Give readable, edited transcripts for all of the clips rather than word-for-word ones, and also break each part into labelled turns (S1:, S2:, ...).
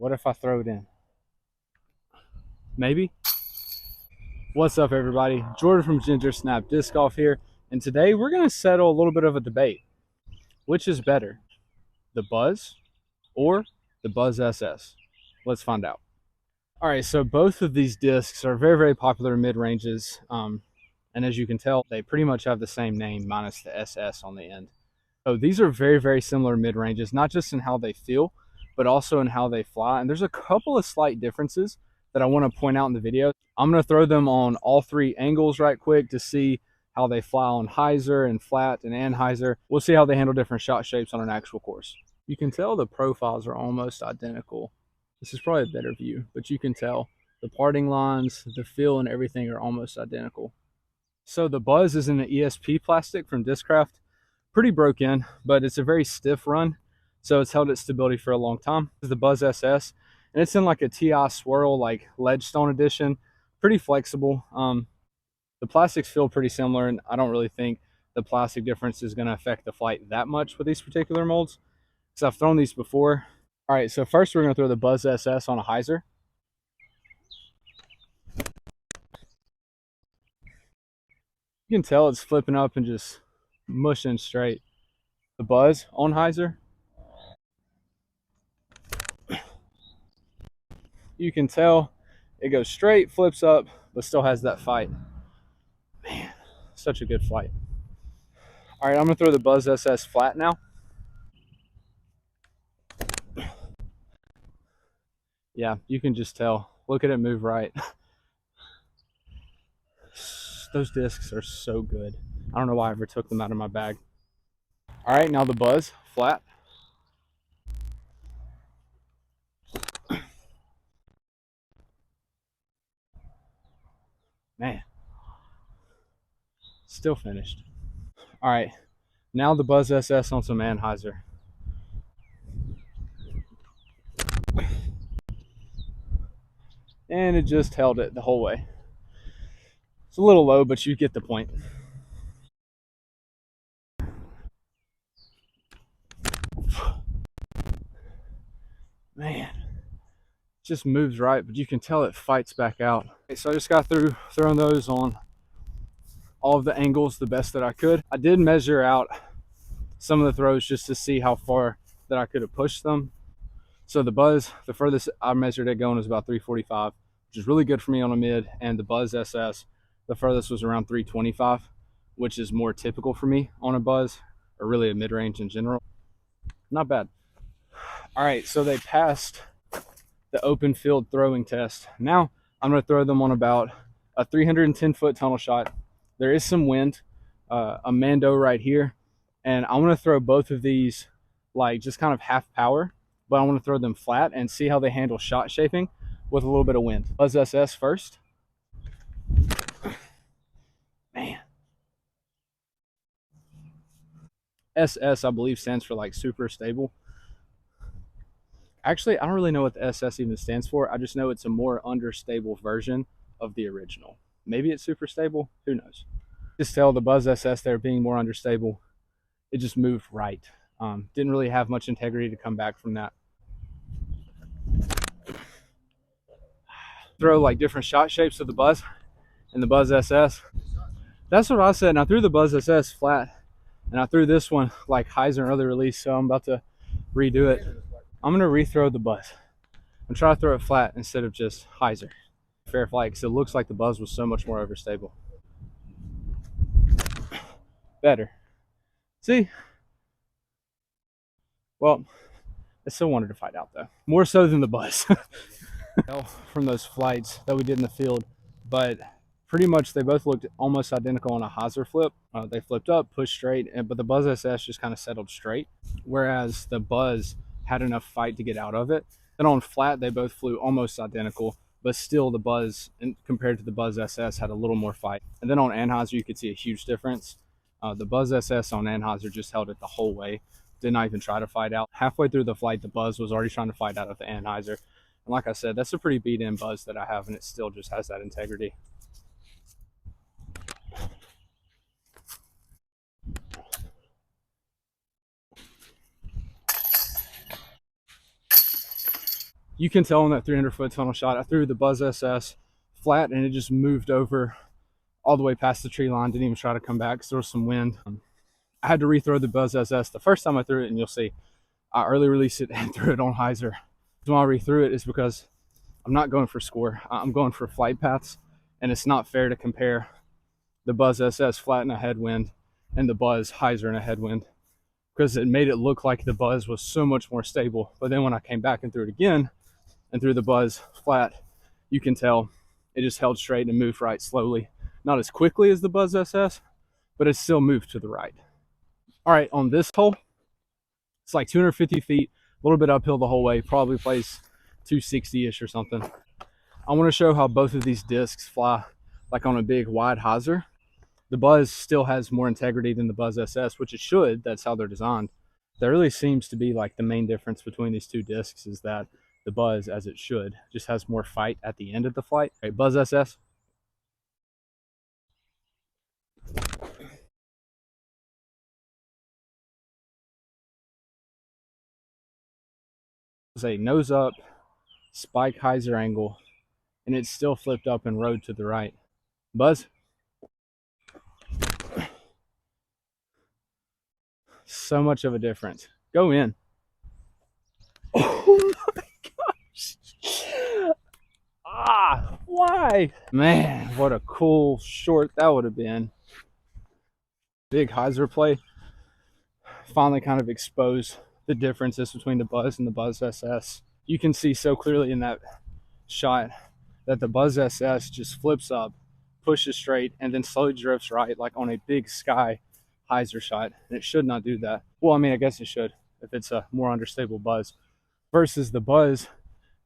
S1: What if I throw it in? Maybe. What's up, everybody? Jordan from Ginger Snap Disc Golf here, and today we're going to settle a little bit of a debate. Which is better, the Buzzz or the Buzzz SS? Let's find out. All right, so both of these discs are very, very popular mid-ranges, and as you can tell, they pretty much have the same name minus the SS on the end. So these are very, very similar mid-ranges, not just in how they feel, but also in how they fly. And there's a couple of slight differences that I want to point out in the video. I'm going to throw them on all three angles right quick to see how they fly on hyzer and flat and anhyzer. We'll see how they handle different shot shapes on an actual course. You can tell the profiles are almost identical. This is probably a better view, but you can tell the parting lines, the feel, and everything are almost identical. So the Buzzz is in an ESP plastic from Discraft. Pretty broke in, but it's a very stiff run, so it's held its stability for a long time. This is the Buzzz SS, and it's in like a TI swirl, like ledgestone edition. Pretty flexible. The plastics feel pretty similar, and I don't really think the plastic difference is going to affect the flight that much with these particular molds, because I've thrown these before. All right, so first we're going to throw the Buzzz SS on a hyzer. You can tell it's flipping up and just mushing straight. The Buzzz on hyzer, you can tell it goes straight, flips up, but still has that fight. Man, such a good flight. All right, I'm gonna throw the Buzzz SS flat now. Yeah, you can just tell. Look at it move right. Those discs are so good. I don't know why I ever took them out of my bag. All right, now the Buzzz flat. Man, still finished. All right, now the Buzzz SS on some anhyzer. And it just held it the whole way. It's a little low, but you get the point. Man, it just moves right, but you can tell it fights back out. Okay, so I just got through throwing those on all of the angles the best that I could. I did measure out some of the throws just to see how far that I could have pushed them. So the Buzzz, the furthest I measured it going was about 345, which is really good for me on a mid, and the Buzzz SS, the furthest was around 325, which is more typical for me on a Buzzz, or really a mid-range in general. Not bad. All right, so they passed the open field throwing test. Now I'm going to throw them on about a 310-foot tunnel shot. There is some wind, a Mando right here, and I'm going to throw both of these like just kind of half power, but I want to throw them flat and see how they handle shot shaping with a little bit of wind. Buzzz SS first. Man. SS, I believe, stands for like super stable. Actually, I don't really know what the SS even stands for. I just know it's a more understable version of the original. Maybe it's super stable. Who knows? Just tell the Buzzz SS there being more understable. It just moved right. Didn't really have much integrity to come back from that. Throw like different shot shapes of the Buzzz and the Buzzz SS. That's what I said. And I threw the Buzzz SS flat, and I threw this one like hyzer early release. So I'm about to redo it. I'm gonna rethrow the Buzzz and try to throw it flat instead of just hyzer. Fair flight, because it looks like the Buzzz was so much more overstable. Better. See? Well, I still wanted to fight out though. More so than the Buzzz. From those flights that we did in the field, but pretty much they both looked almost identical on a hyzer flip. They flipped up, pushed straight, but the Buzzz SS just kind of settled straight, whereas the Buzzz had enough fight to get out of it. Then on flat, they both flew almost identical, but still the Buzzz, compared to the Buzzz SS, had a little more fight. And then on anhyzer, you could see a huge difference. The Buzzz SS on anhyzer just held it the whole way. Did not even try to fight out. Halfway through the flight, the Buzzz was already trying to fight out of the anhyzer. And like I said, that's a pretty beat-in Buzzz that I have, and it still just has that integrity. You can tell on that 300-foot tunnel shot, I threw the Buzzz SS flat and it just moved over all the way past the tree line. Didn't even try to come back because there was some wind. I had to rethrow the Buzzz SS the first time I threw it, and you'll see I early released it and threw it on hyzer. The reason why I rethrew it is because I'm not going for score. I'm going for flight paths, and it's not fair to compare the Buzzz SS flat in a headwind and the Buzzz hyzer in a headwind, because it made it look like the Buzzz was so much more stable. But then when I came back and threw it again and threw the Buzzz flat, you can tell it just held straight and moved right slowly. Not as quickly as the Buzzz SS, but it still moved to the right. All right, on this hole, it's like 250 feet, a little bit uphill the whole way, probably plays 260-ish or something. I want to show how both of these discs fly like on a big wide hyzer. The Buzzz still has more integrity than the Buzzz SS, which it should. That's how they're designed. That really seems to be like the main difference between these two discs, is that the Buzzz, as it should, just has more fight at the end of the flight. All right, Buzzz SS. It's a nose up spike hyzer angle, and it's still flipped up and rode to the right. Buzzz. So much of a difference. Go in. Oh my gosh. Ah, why? Man, what a cool short that would have been. Big hyzer play finally kind of exposed the differences between the Buzzz and the Buzzz SS. You can see so clearly in that shot that the Buzzz SS just flips up, pushes straight, and then slowly drifts right, like on a big sky hyzer shot. And it should not do that. Well, I mean, I guess it should if it's a more understable Buzzz, versus the Buzzz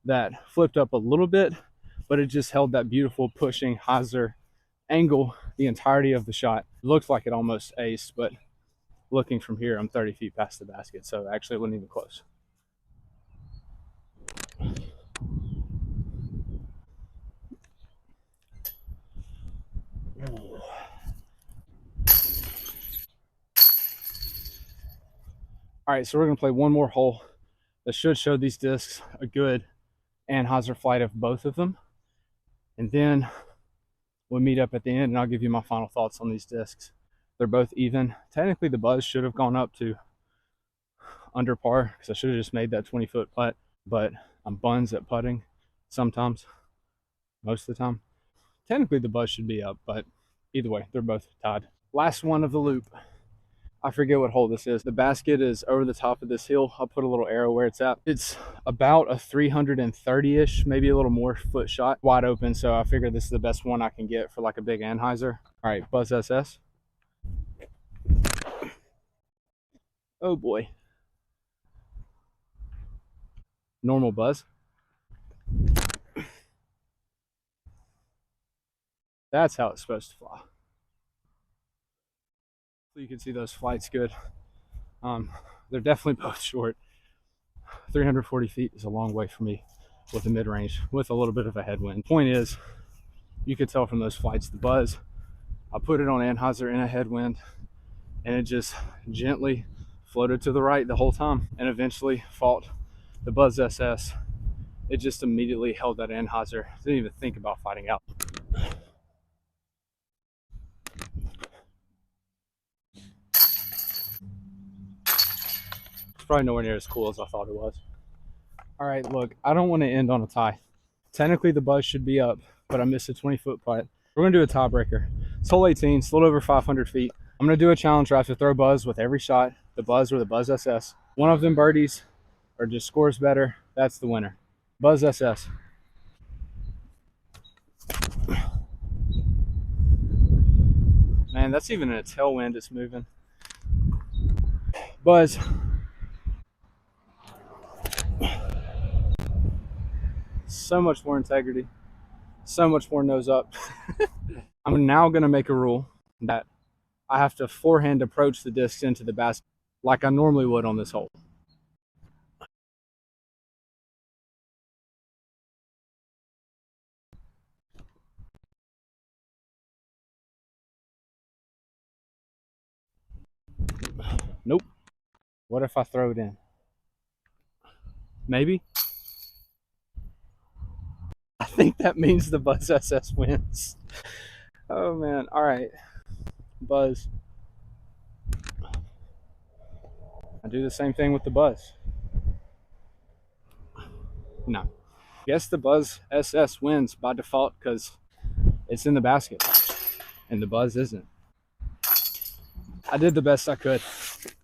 S1: that flipped up a little bit, but it just held that beautiful pushing hyzer angle the entirety of the shot. It looked like it almost aced, but looking from here, I'm 30 feet past the basket, so actually it wasn't even close. All right, so we're gonna play one more hole that should show these discs a good hyzer flight of both of them, and then we'll meet up at the end and I'll give you my final thoughts on these discs. They're both even. Technically the Buzzz should have gone up to under par, because I should have just made that 20-foot putt, but I'm buns at putting sometimes, most of the time. Technically the Buzzz should be up, but either way, they're both tied. Last one of the loop. I forget what hole this is. The basket is over the top of this hill. I'll put a little arrow where it's at. It's about a 330-ish, maybe a little more foot shot, wide open. So I figured this is the best one I can get for like a big hyzer. All right, Buzzz SS. Oh boy. Normal Buzzz. That's how it's supposed to fly. So you can see those flights good. They're definitely both short. 340 feet is a long way for me with a mid-range, with a little bit of a headwind. Point is, you could tell from those flights, the Buzzz, I put it on anhyzer in a headwind, and it just gently floated to the right the whole time, and eventually fought the Buzzz SS. It just immediately held that anhyzer. Didn't even think about fighting out. It's probably nowhere near as cool as I thought it was. All right, look, I don't want to end on a tie. Technically, the Buzzz should be up, but I missed a 20-foot putt. We're going to do a tiebreaker. It's hole 18. It's a little over 500 feet. I'm going to do a challenge where I have to throw Buzzz with every shot, the Buzzz or the Buzzz SS. One of them birdies or just scores better, that's the winner. Buzzz SS. Man, that's even in a tailwind, it's moving. Buzzz. So much more integrity. So much more nose up. I'm now going to make a rule that I have to forehand approach the discs into the basket like I normally would on this hole. Nope. What if I throw it in? Maybe. think that means the Buzzz SS wins. Oh man. All right. Buzzz. I do the same thing with the Buzzz. No. Guess the Buzzz SS wins by default because it's in the basket and the Buzzz isn't. I did the best I could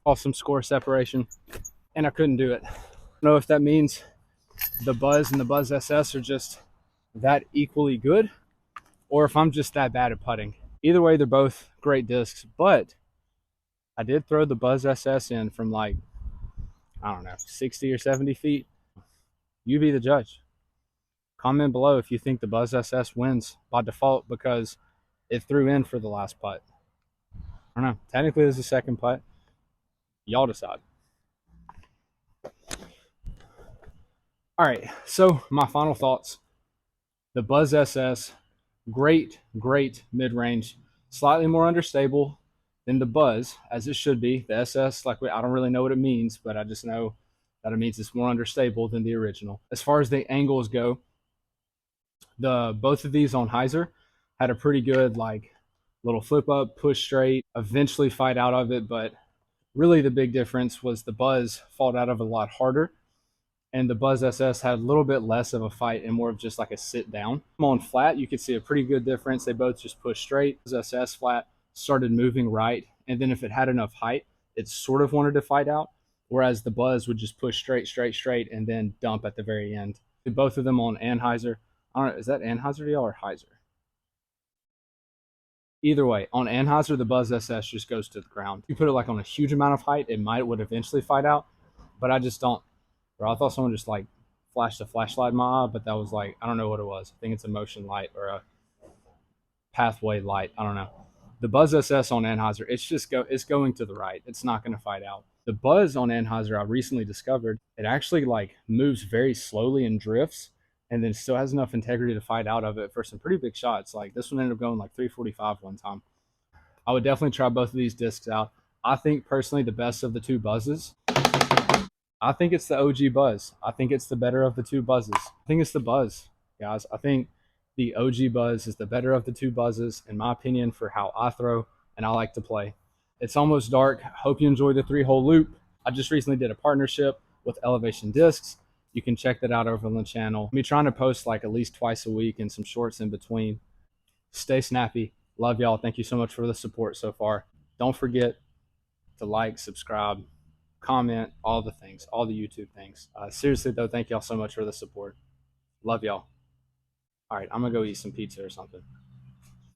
S1: off some score separation and I couldn't do it. I don't know if that means the Buzzz and the Buzzz SS are just that equally good or if I'm just that bad at putting. Either way, they're both great discs, but I did throw the Buzzz SS in from like, I don't know, 60 or 70 feet. You be the judge. Comment below if you think the Buzzz SS wins by default because it threw in for the last putt. I don't know. Technically, this is the second putt. Y'all decide. All right, so my final thoughts. The Buzzz SS, great mid-range, slightly more understable than the Buzzz, as it should be. The SS, I don't really know what it means, but I just know that it means it's more understable than the original. As far as the angles go, both of these on hyzer had a pretty good little flip up, push straight, eventually fight out of it, but really the big difference was the Buzzz fought out of it a lot harder and the Buzzz SS had a little bit less of a fight and more of just like a sit down. On flat, you could see a pretty good difference. They both just pushed straight. Buzzz SS flat started moving right, and then if it had enough height, it sort of wanted to fight out, whereas the Buzzz would just push straight, and then dump at the very end. Both of them on Anheuser. I don't know, is that Anheuser deal or Hyzer? Either way, on Anheuser, the Buzzz SS just goes to the ground. If you put it on a huge amount of height, it would eventually fight out, but I just don't. Bro, I thought someone just flashed a flashlight in my eye, but that was I don't know what it was. I think it's a motion light or a pathway light. I don't know. The Buzzz SS on Anheuser, it's going to the right. It's not going to fight out. The Buzzz on Anheuser, I recently discovered, it actually moves very slowly and drifts, and then still has enough integrity to fight out of it for some pretty big shots. This one ended up going 345 one time. I would definitely try both of these discs out. I think personally the best of the two Buzzes, I think it's the OG Buzzz. I think it's the better of the two Buzzes. I think it's the Buzzz, guys. I think the OG Buzzz is the better of the two Buzzes, in my opinion, for how I throw and I like to play. It's almost dark. Hope you enjoyed the 3-hole loop. I just recently did a partnership with Elevation Discs. You can check that out over on the channel. I'm trying to post at least twice a week and some shorts in between. Stay snappy. Love y'all. Thank you so much for the support so far. Don't forget to like, subscribe, comment, all the things, all the YouTube things. Seriously though, thank y'all so much for the support. Love y'all. All right, I'm gonna go eat some pizza or something.